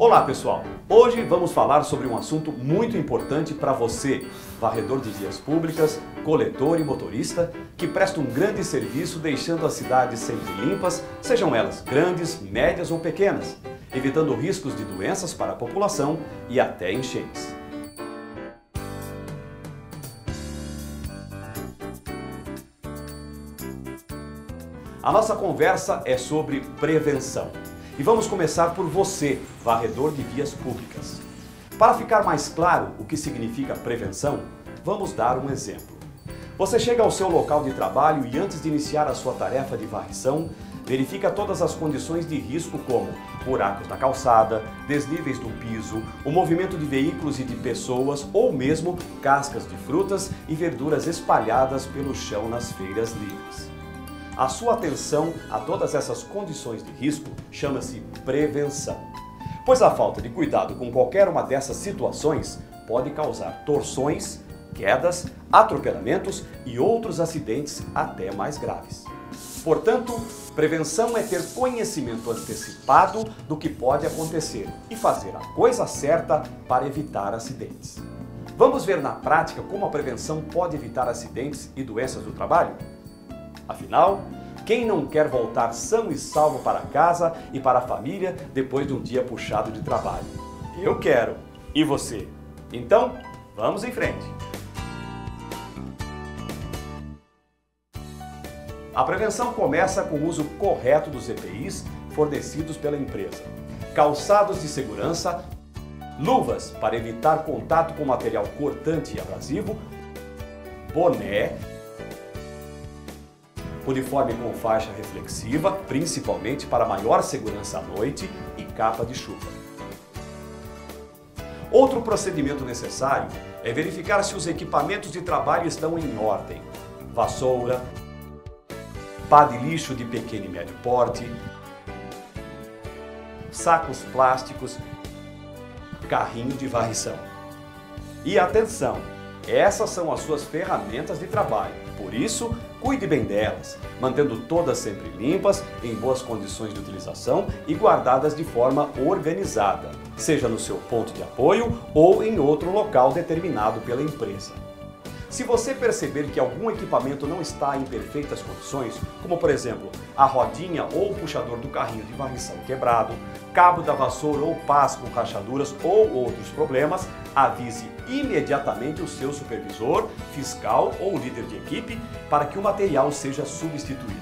Olá pessoal, hoje vamos falar sobre um assunto muito importante para você, varredor de vias públicas, coletor e motorista, que presta um grande serviço deixando as cidades sempre limpas, sejam elas grandes, médias ou pequenas, evitando riscos de doenças para a população e até enchentes. A nossa conversa é sobre prevenção. E vamos começar por você, varredor de vias públicas. Para ficar mais claro o que significa prevenção, vamos dar um exemplo. Você chega ao seu local de trabalho e antes de iniciar a sua tarefa de varrição, verifica todas as condições de risco como buracos na calçada, desníveis do piso, o movimento de veículos e de pessoas ou mesmo cascas de frutas e verduras espalhadas pelo chão nas feiras livres. A sua atenção a todas essas condições de risco chama-se prevenção, pois a falta de cuidado com qualquer uma dessas situações pode causar torções, quedas, atropelamentos e outros acidentes até mais graves. Portanto, prevenção é ter conhecimento antecipado do que pode acontecer e fazer a coisa certa para evitar acidentes. Vamos ver na prática como a prevenção pode evitar acidentes e doenças do trabalho? Afinal, quem não quer voltar são e salvo para casa e para a família depois de um dia puxado de trabalho? Eu quero! E você? Então, vamos em frente! A prevenção começa com o uso correto dos EPIs fornecidos pela empresa, calçados de segurança, luvas para evitar contato com material cortante e abrasivo, boné, uniforme com faixa reflexiva, principalmente para maior segurança à noite, e capa de chuva. Outro procedimento necessário é verificar se os equipamentos de trabalho estão em ordem. Vassoura, pá de lixo de pequeno e médio porte, sacos plásticos, carrinho de varrição. E atenção, essas são as suas ferramentas de trabalho. Por isso, cuide bem delas, mantendo todas sempre limpas, em boas condições de utilização e guardadas de forma organizada, seja no seu ponto de apoio ou em outro local determinado pela empresa. Se você perceber que algum equipamento não está em perfeitas condições, como por exemplo a rodinha ou o puxador do carrinho de varrição quebrado, cabo da vassoura ou pás com rachaduras ou outros problemas, avise imediatamente o seu supervisor, fiscal ou líder de equipe para que o material seja substituído.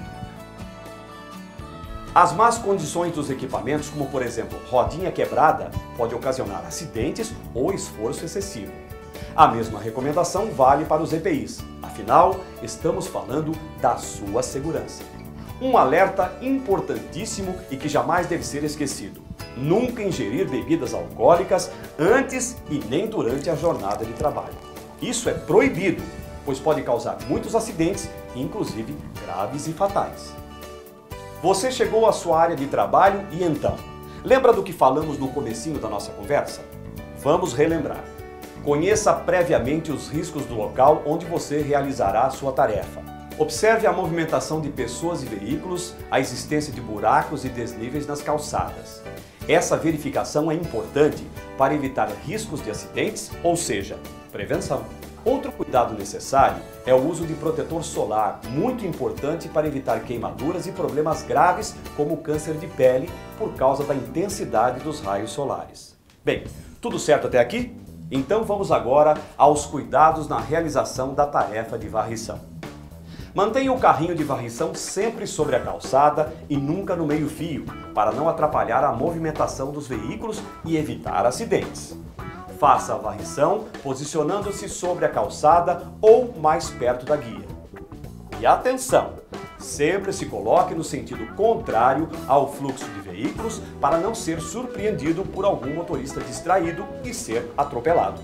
As más condições dos equipamentos, como por exemplo rodinha quebrada, pode ocasionar acidentes ou esforço excessivo. A mesma recomendação vale para os EPIs, afinal, estamos falando da sua segurança. Um alerta importantíssimo e que jamais deve ser esquecido: nunca ingerir bebidas alcoólicas antes e nem durante a jornada de trabalho. Isso é proibido, pois pode causar muitos acidentes, inclusive graves e fatais. Você chegou à sua área de trabalho e então, lembra do que falamos no comecinho da nossa conversa? Vamos relembrar. Conheça previamente os riscos do local onde você realizará a sua tarefa. Observe a movimentação de pessoas e veículos, a existência de buracos e desníveis nas calçadas. Essa verificação é importante para evitar riscos de acidentes, ou seja, prevenção. Outro cuidado necessário é o uso de protetor solar, muito importante para evitar queimaduras e problemas graves como câncer de pele por causa da intensidade dos raios solares. Bem, tudo certo até aqui? Então vamos agora aos cuidados na realização da tarefa de varrição. Mantenha o carrinho de varrição sempre sobre a calçada e nunca no meio-fio, para não atrapalhar a movimentação dos veículos e evitar acidentes. Faça a varrição posicionando-se sobre a calçada ou mais perto da guia. E atenção! Sempre se coloque no sentido contrário ao fluxo de veículos para não ser surpreendido por algum motorista distraído e ser atropelado.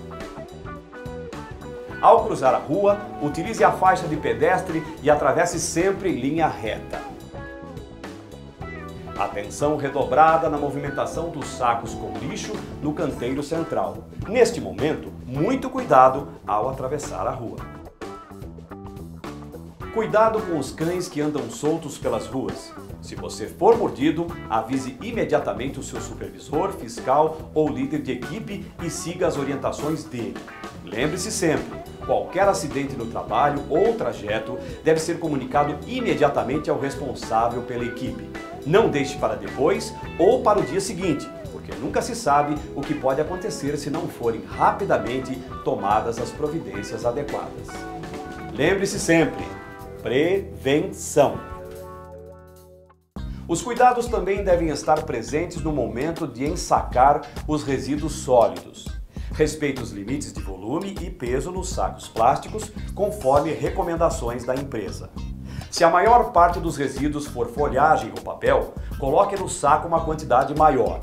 Ao cruzar a rua, utilize a faixa de pedestre e atravesse sempre linha reta. Atenção redobrada na movimentação dos sacos com lixo no canteiro central. Neste momento, muito cuidado ao atravessar a rua. Cuidado com os cães que andam soltos pelas ruas. Se você for mordido, avise imediatamente o seu supervisor, fiscal ou líder de equipe e siga as orientações dele. Lembre-se sempre, qualquer acidente no trabalho ou trajeto deve ser comunicado imediatamente ao responsável pela equipe. Não deixe para depois ou para o dia seguinte, porque nunca se sabe o que pode acontecer se não forem rapidamente tomadas as providências adequadas. Lembre-se sempre, prevenção. Os cuidados também devem estar presentes no momento de ensacar os resíduos sólidos. Respeite os limites de volume e peso nos sacos plásticos, conforme recomendações da empresa. Se a maior parte dos resíduos for folhagem ou papel, coloque no saco uma quantidade maior.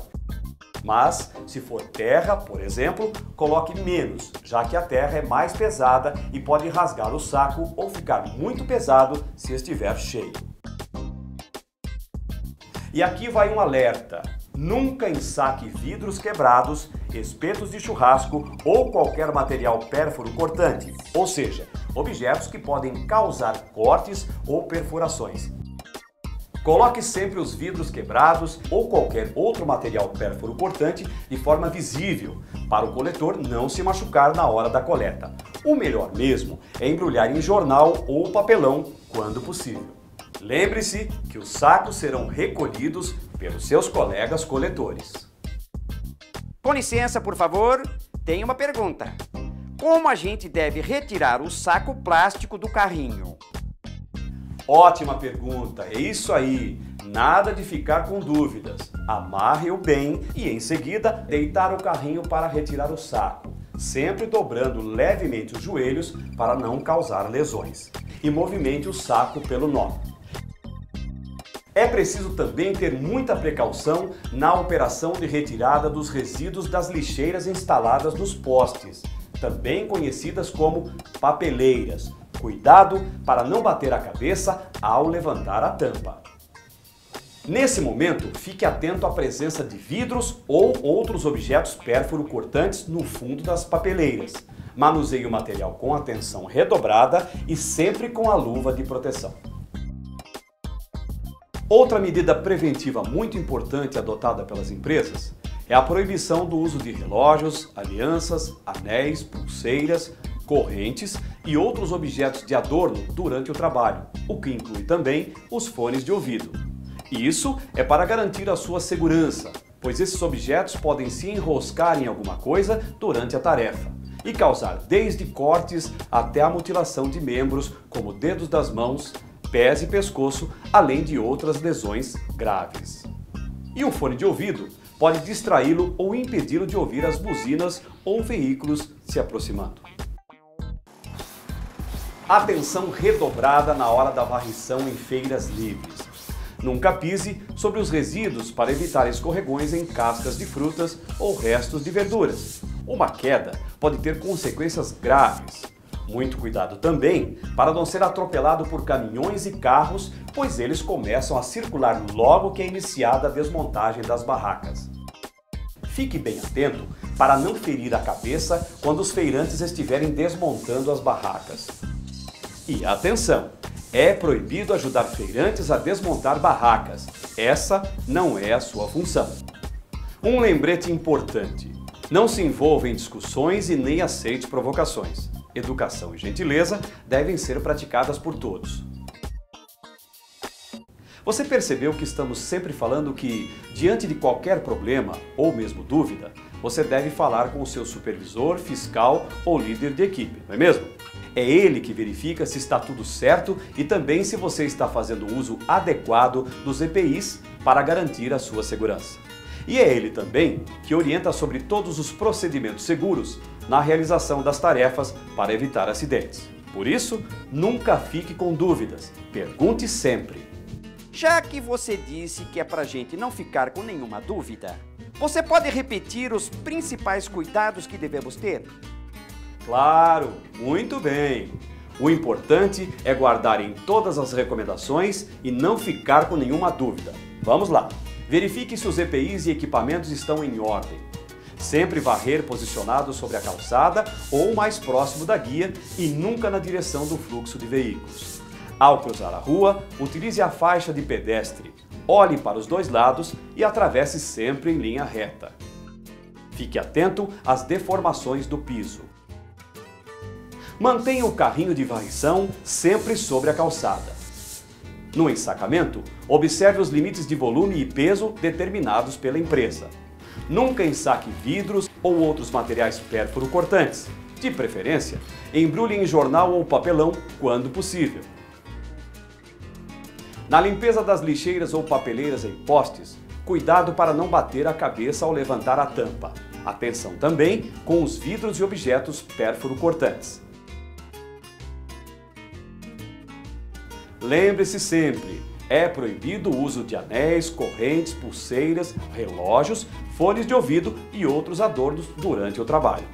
Mas, se for terra, por exemplo, coloque menos, já que a terra é mais pesada e pode rasgar o saco ou ficar muito pesado se estiver cheio. E aqui vai um alerta: nunca ensaque vidros quebrados, espetos de churrasco ou qualquer material pérfuro cortante, ou seja, objetos que podem causar cortes ou perfurações. Coloque sempre os vidros quebrados ou qualquer outro material pérfuro cortante de forma visível, para o coletor não se machucar na hora da coleta. O melhor mesmo é embrulhar em jornal ou papelão quando possível. Lembre-se que os sacos serão recolhidos pelos seus colegas coletores. Com licença, por favor, tenho uma pergunta. Como a gente deve retirar o saco plástico do carrinho? Ótima pergunta, é isso aí. Nada de ficar com dúvidas. Amarre-o bem e, em seguida, deitar o carrinho para retirar o saco, sempre dobrando levemente os joelhos para não causar lesões. E movimente o saco pelo nó. É preciso também ter muita precaução na operação de retirada dos resíduos das lixeiras instaladas nos postes, também conhecidas como papeleiras. Cuidado para não bater a cabeça ao levantar a tampa. Nesse momento, fique atento à presença de vidros ou outros objetos pérfuro-cortantes no fundo das papeleiras. Manuseie o material com atenção redobrada e sempre com a luva de proteção. Outra medida preventiva muito importante adotada pelas empresas é a proibição do uso de relógios, alianças, anéis, pulseiras, correntes e outros objetos de adorno durante o trabalho, o que inclui também os fones de ouvido. Isso é para garantir a sua segurança, pois esses objetos podem se enroscar em alguma coisa durante a tarefa e causar desde cortes até a mutilação de membros, como dedos das mãos, pés e pescoço, além de outras lesões graves. E um fone de ouvido pode distraí-lo ou impedi-lo de ouvir as buzinas ou veículos se aproximando. Atenção redobrada na hora da varrição em feiras livres. Nunca pise sobre os resíduos para evitar escorregões em cascas de frutas ou restos de verduras. Uma queda pode ter consequências graves. Muito cuidado também para não ser atropelado por caminhões e carros, pois eles começam a circular logo que é iniciada a desmontagem das barracas. Fique bem atento para não ferir a cabeça quando os feirantes estiverem desmontando as barracas. E atenção! É proibido ajudar feirantes a desmontar barracas. Essa não é a sua função. Um lembrete importante: não se envolva em discussões e nem aceite provocações. Educação e gentileza devem ser praticadas por todos. Você percebeu que estamos sempre falando que, diante de qualquer problema ou mesmo dúvida, você deve falar com o seu supervisor, fiscal ou líder de equipe, não é mesmo? É ele que verifica se está tudo certo e também se você está fazendo uso adequado dos EPIs para garantir a sua segurança. E é ele também que orienta sobre todos os procedimentos seguros na realização das tarefas para evitar acidentes. Por isso, nunca fique com dúvidas, pergunte sempre. Já que você disse que é pra gente não ficar com nenhuma dúvida, você pode repetir os principais cuidados que devemos ter? Claro, muito bem! O importante é guardarem todas as recomendações e não ficar com nenhuma dúvida. Vamos lá! Verifique se os EPIs e equipamentos estão em ordem. Sempre varrer posicionado sobre a calçada ou mais próximo da guia e nunca na direção do fluxo de veículos. Ao cruzar a rua, utilize a faixa de pedestre, olhe para os dois lados e atravesse sempre em linha reta. Fique atento às deformações do piso. Mantenha o carrinho de varrição sempre sobre a calçada. No ensacamento, observe os limites de volume e peso determinados pela empresa. Nunca ensaque vidros ou outros materiais pérfuro-cortantes. De preferência, embrulhe em jornal ou papelão quando possível. Na limpeza das lixeiras ou papeleiras em postes, cuidado para não bater a cabeça ao levantar a tampa. Atenção também com os vidros e objetos pérfuro-cortantes. Lembre-se sempre, é proibido o uso de anéis, correntes, pulseiras, relógios, fones de ouvido e outros adornos durante o trabalho.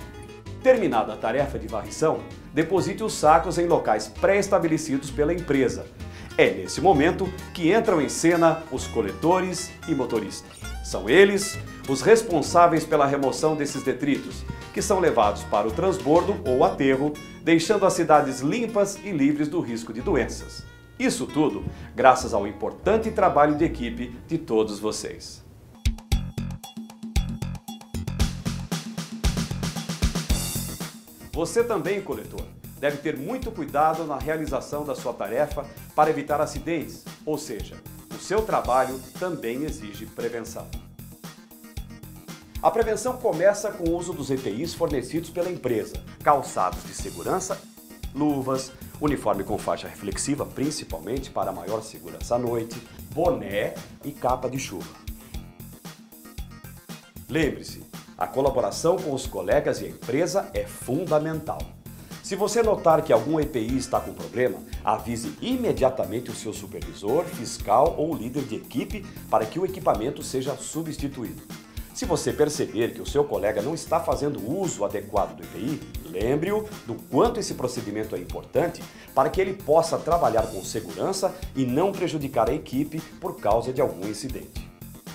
Terminada a tarefa de varrição, deposite os sacos em locais pré-estabelecidos pela empresa. É nesse momento que entram em cena os coletores e motoristas. São eles os responsáveis pela remoção desses detritos, que são levados para o transbordo ou aterro, deixando as cidades limpas e livres do risco de doenças. Isso tudo graças ao importante trabalho de equipe de todos vocês. Você também, coletor, deve ter muito cuidado na realização da sua tarefa para evitar acidentes, ou seja, o seu trabalho também exige prevenção. A prevenção começa com o uso dos EPIs fornecidos pela empresa, calçados de segurança, luvas, uniforme com faixa reflexiva, principalmente para maior segurança à noite, boné e capa de chuva. Lembre-se, a colaboração com os colegas e a empresa é fundamental. Se você notar que algum EPI está com problema, avise imediatamente o seu supervisor, fiscal ou líder de equipe para que o equipamento seja substituído. Se você perceber que o seu colega não está fazendo uso adequado do EPI, lembre-o do quanto esse procedimento é importante para que ele possa trabalhar com segurança e não prejudicar a equipe por causa de algum incidente.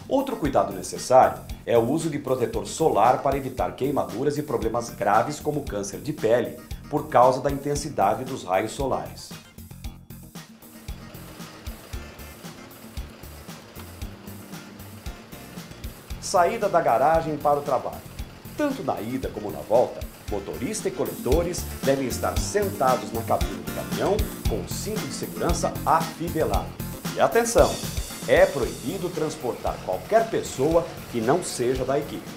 Outro cuidado necessário é o uso de protetor solar para evitar queimaduras e problemas graves como câncer de pele por causa da intensidade dos raios solares. Saída da garagem para o trabalho. Tanto na ida como na volta, motorista e coletores devem estar sentados na cabine do caminhão com o cinto de segurança afivelado. E atenção, é proibido transportar qualquer pessoa que não seja da equipe.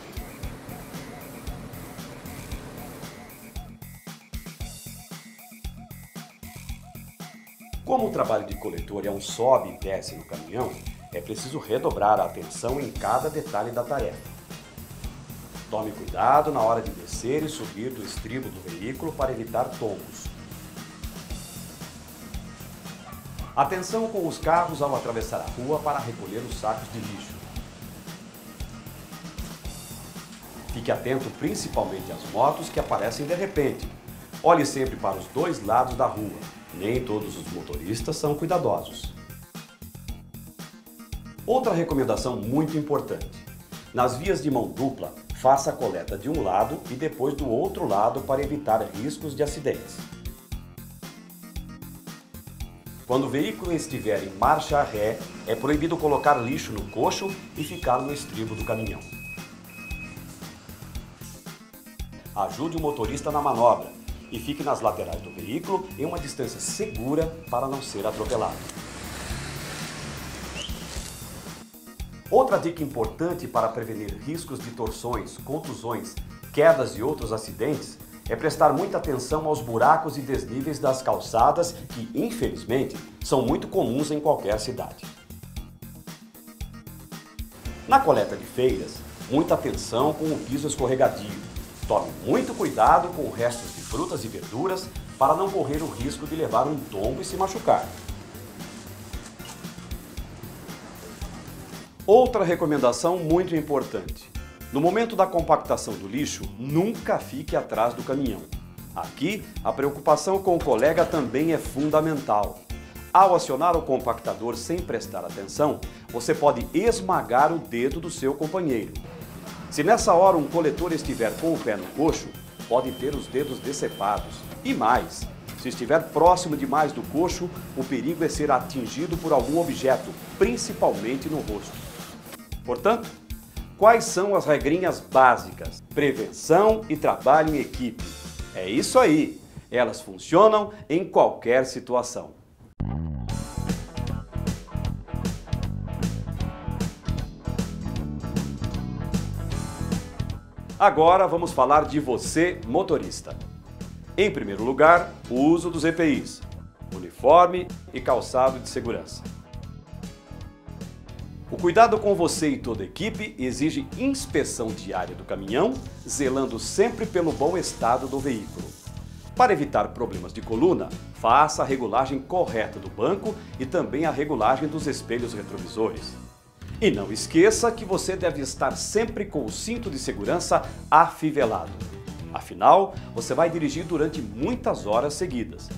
Como o trabalho de coletor é um sobe e desce no caminhão, é preciso redobrar a atenção em cada detalhe da tarefa. Tome cuidado na hora de descer e subir do estribo do veículo para evitar tombos. Atenção com os carros ao atravessar a rua para recolher os sacos de lixo. Fique atento principalmente às motos que aparecem de repente. Olhe sempre para os dois lados da rua. Nem todos os motoristas são cuidadosos. Outra recomendação muito importante. Nas vias de mão dupla, faça a coleta de um lado e depois do outro lado para evitar riscos de acidentes. Quando o veículo estiver em marcha ré, é proibido colocar lixo no coxo e ficar no estribo do caminhão. Ajude o motorista na manobra e fique nas laterais do veículo em uma distância segura para não ser atropelado. Outra dica importante para prevenir riscos de torções, contusões, quedas e outros acidentes é prestar muita atenção aos buracos e desníveis das calçadas que, infelizmente, são muito comuns em qualquer cidade. Na coleta de feiras, muita atenção com o piso escorregadio. Tome muito cuidado com restos de frutas e verduras para não correr o risco de levar um tombo e se machucar. Outra recomendação muito importante. No momento da compactação do lixo, nunca fique atrás do caminhão. Aqui, a preocupação com o colega também é fundamental. Ao acionar o compactador sem prestar atenção, você pode esmagar o dedo do seu companheiro. Se nessa hora um coletor estiver com o pé no coxo, pode ter os dedos decepados. E mais, Se estiver próximo demais do coxo, o perigo é ser atingido por algum objeto, principalmente no rosto. Portanto, quais são as regrinhas básicas? Prevenção e trabalho em equipe. É isso aí, elas funcionam em qualquer situação. Agora vamos falar de você, motorista. Em primeiro lugar, o uso dos EPIs, uniforme e calçado de segurança. O cuidado com você e toda a equipe exige inspeção diária do caminhão, zelando sempre pelo bom estado do veículo. Para evitar problemas de coluna, faça a regulagem correta do banco e também a regulagem dos espelhos retrovisores. E não esqueça que você deve estar sempre com o cinto de segurança afivelado. Afinal, você vai dirigir durante muitas horas seguidas.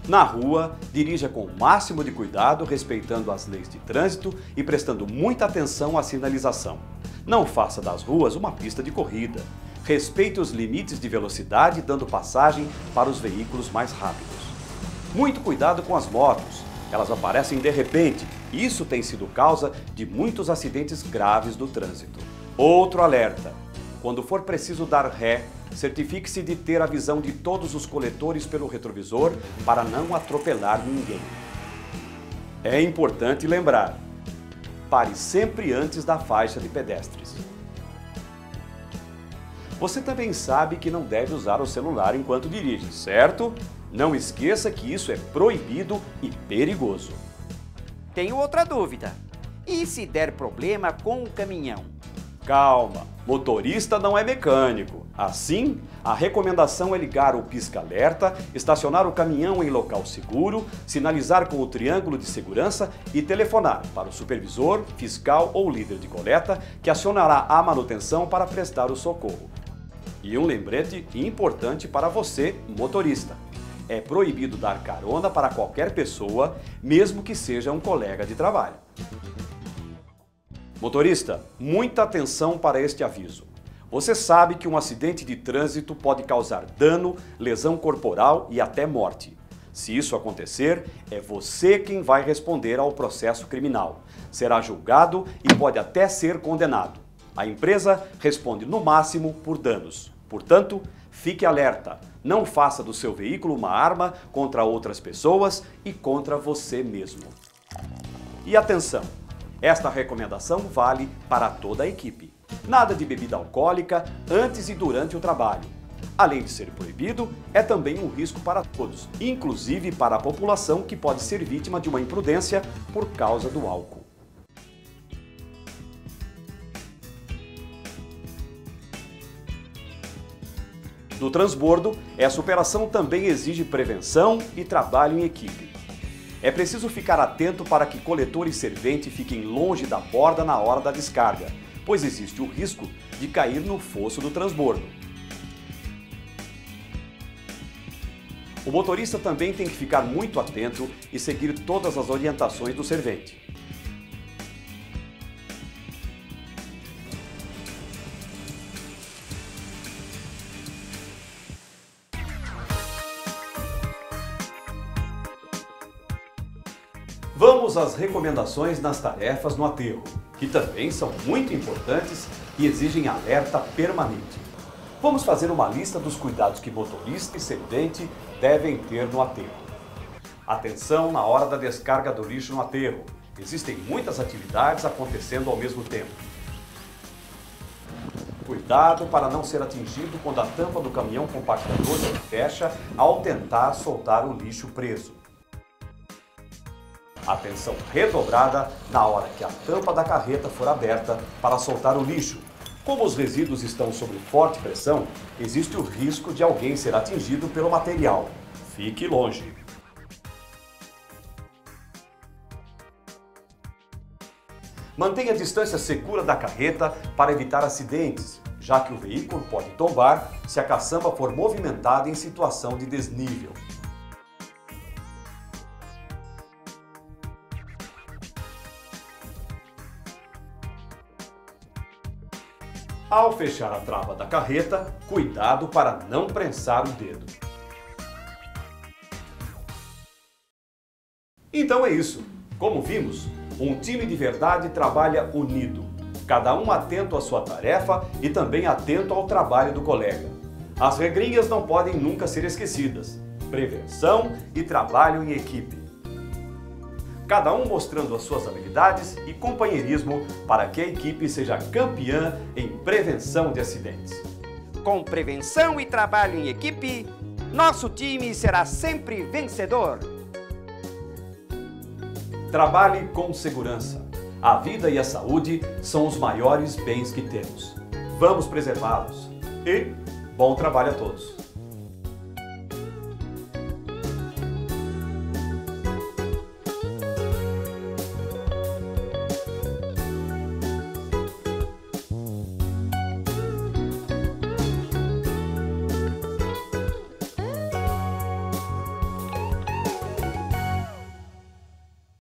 Na rua, dirija com o máximo de cuidado, respeitando as leis de trânsito e prestando muita atenção à sinalização. Não faça das ruas uma pista de corrida. Respeite os limites de velocidade, dando passagem para os veículos mais rápidos. Muito cuidado com as motos. Elas aparecem de repente. Isso tem sido causa de muitos acidentes graves do trânsito. Outro alerta: quando for preciso dar ré, certifique-se de ter a visão de todos os coletores pelo retrovisor para não atropelar ninguém. É importante lembrar: pare sempre antes da faixa de pedestres. Você também sabe que não deve usar o celular enquanto dirige, certo? Não esqueça que isso é proibido e perigoso. Tenho outra dúvida. E se der problema com o caminhão? Calma, motorista não é mecânico. Assim, a recomendação é ligar o pisca-alerta, estacionar o caminhão em local seguro, sinalizar com o triângulo de segurança e telefonar para o supervisor, fiscal ou líder de coleta, que acionará a manutenção para prestar o socorro. E um lembrete importante para você, motorista: é proibido dar carona para qualquer pessoa, mesmo que seja um colega de trabalho. Motorista, muita atenção para este aviso. Você sabe que um acidente de trânsito pode causar dano, lesão corporal e até morte. Se isso acontecer, é você quem vai responder ao processo criminal. Será julgado e pode até ser condenado. A empresa responde no máximo por danos. Portanto, fique alerta. Não faça do seu veículo uma arma contra outras pessoas e contra você mesmo. E atenção! Esta recomendação vale para toda a equipe. Nada de bebida alcoólica antes e durante o trabalho. Além de ser proibido, é também um risco para todos, inclusive para a população que pode ser vítima de uma imprudência por causa do álcool. No transbordo, essa operação também exige prevenção e trabalho em equipe. É preciso ficar atento para que coletor e servente fiquem longe da borda na hora da descarga, pois existe o risco de cair no fosso do transbordo. O motorista também tem que ficar muito atento e seguir todas as orientações do servente. Vamos às recomendações nas tarefas no aterro, que também são muito importantes e exigem alerta permanente. Vamos fazer uma lista dos cuidados que motorista e servente devem ter no aterro. Atenção na hora da descarga do lixo no aterro. Existem muitas atividades acontecendo ao mesmo tempo. Cuidado para não ser atingido quando a tampa do caminhão compactador se fecha ao tentar soltar o lixo preso. Atenção redobrada na hora que a tampa da carreta for aberta para soltar o lixo. Como os resíduos estão sob forte pressão, existe o risco de alguém ser atingido pelo material. Fique longe. Mantenha a distância segura da carreta para evitar acidentes, já que o veículo pode tombar se a caçamba for movimentada em situação de desnível. Ao fechar a trava da carreta, cuidado para não prensar o dedo. Então é isso. Como vimos, um time de verdade trabalha unido, cada um atento à sua tarefa e também atento ao trabalho do colega. As regrinhas não podem nunca ser esquecidas: prevenção e trabalho em equipe. Cada um mostrando as suas habilidades e companheirismo para que a equipe seja campeã em prevenção de acidentes. Com prevenção e trabalho em equipe, nosso time será sempre vencedor. Trabalhe com segurança. A vida e a saúde são os maiores bens que temos. Vamos preservá-los. E bom trabalho a todos!